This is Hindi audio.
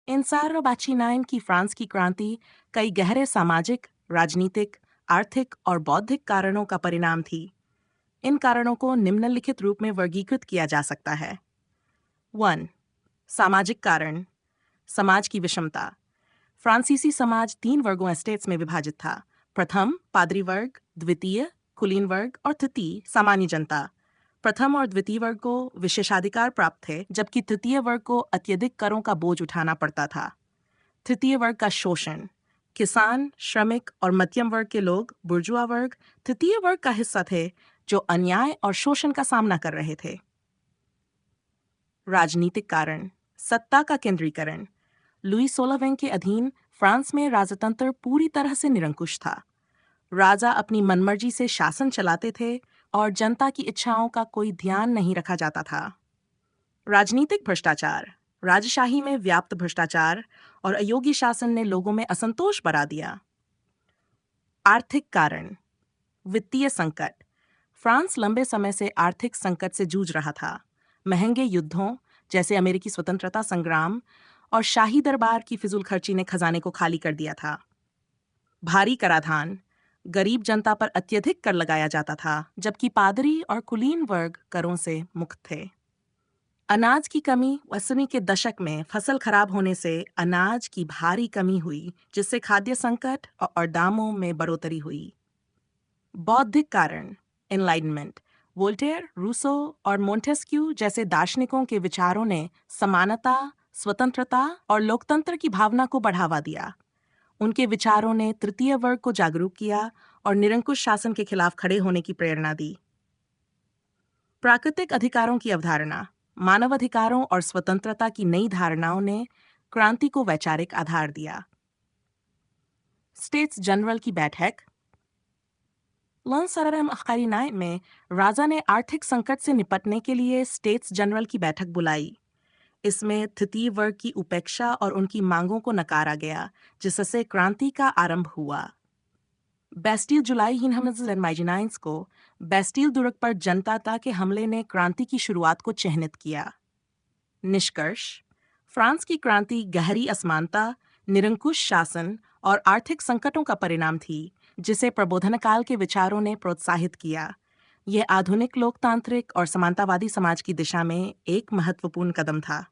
इंसार बाचीनाइन की फ्रांस की क्रांति कई गहरे सामाजिक, राजनीतिक, आर्थिक और बौद्धिक कारणों का परिणाम थी। इन कारणों को निम्नलिखित रूप में वर्गीकृत किया जा सकता है। 1. सामाजिक कारण। समाज की विषमता। फ्रांसीसी समाज 3 वर्गों एस्टेट्स में विभाजित था। प्रथम पादरी वर्ग, द्वितीय कुलीन वर्ग और तृतीय सामान्य जनता। प्रथम और द्वितीय वर्ग को विशेषाधिकार प्राप्त थे, जबकि तृतीय वर्ग को अत्यधिक करों का बोझ उठाना पड़ता था। तृतीय वर्ग का शोषण। किसान, श्रमिक और मध्यम वर्ग के लोग, बुर्जुआ वर्ग, तृतीय वर्ग का हिस्सा थे जो अन्याय और शोषण का सामना कर रहे थे। राजनीतिक कारण। सत्ता का केंद्रीकरण। लुई 16वें के अधीन फ्रांस में राजतंत्र पूरी तरह से निरंकुश था। राजा अपनी मनमर्जी से शासन चलाते थे और जनता की इच्छाओं का कोई ध्यान नहीं रखा जाता था। राजनीतिक भ्रष्टाचार। राजशाही में व्याप्त भ्रष्टाचार और अयोग्य शासन ने लोगों में असंतोष बढ़ा दिया। आर्थिक कारण। वित्तीय संकट। फ्रांस लंबे समय से आर्थिक संकट से जूझ रहा था। महंगे युद्धों जैसे अमेरिकी स्वतंत्रता संग्राम और शाही दरबार की फिजूल खर्ची ने खजाने को खाली कर दिया था। भारी कराधान। गरीब जनता पर अत्यधिक कर लगाया जाता था, जबकि पादरी और कुलीन वर्ग करों से मुक्त थे। अनाज की कमी। 80 के दशक में फसल खराब होने से अनाज की भारी कमी हुई, जिससे खाद्य संकट और दामों में बढ़ोतरी हुई। बौद्धिक कारण। एनलाइटमेंट। वोल्टेयर, रूसो और मोंटेस्क्यू जैसे दार्शनिकों के विचारों ने समानता, स्वतंत्रता और लोकतंत्र की भावना को बढ़ावा दिया। उनके विचारों ने तृतीय वर्ग को जागरूक किया और निरंकुश शासन के खिलाफ खड़े होने की प्रेरणा दी। प्राकृतिक अधिकारों की अवधारणा। मानव अधिकारों और स्वतंत्रता की नई धारणाओं ने क्रांति को वैचारिक आधार दिया। स्टेट्स जनरल की बैठक। लॉन्सरम अखारीनाय में राजा ने आर्थिक संकट से निपटने के लिए स्टेट्स जनरल की बैठक बुलाई। इसमें तृतीय वर्ग की उपेक्षा और उनकी मांगों को नकारा गया, जिससे क्रांति का आरंभ हुआ। बेस्टिल जुलाई 1929 को बेस्टिल दुर्ग पर जनता के हमले ने क्रांति की शुरुआत को चिह्नित किया। निष्कर्ष। फ्रांस की क्रांति गहरी असमानता, निरंकुश शासन और आर्थिक संकटों का परिणाम थी, जिसे प्रबोधनकाल के विचारों ने प्रोत्साहित किया। यह आधुनिक लोकतांत्रिक और समानतावादी समाज की दिशा में एक महत्वपूर्ण कदम था।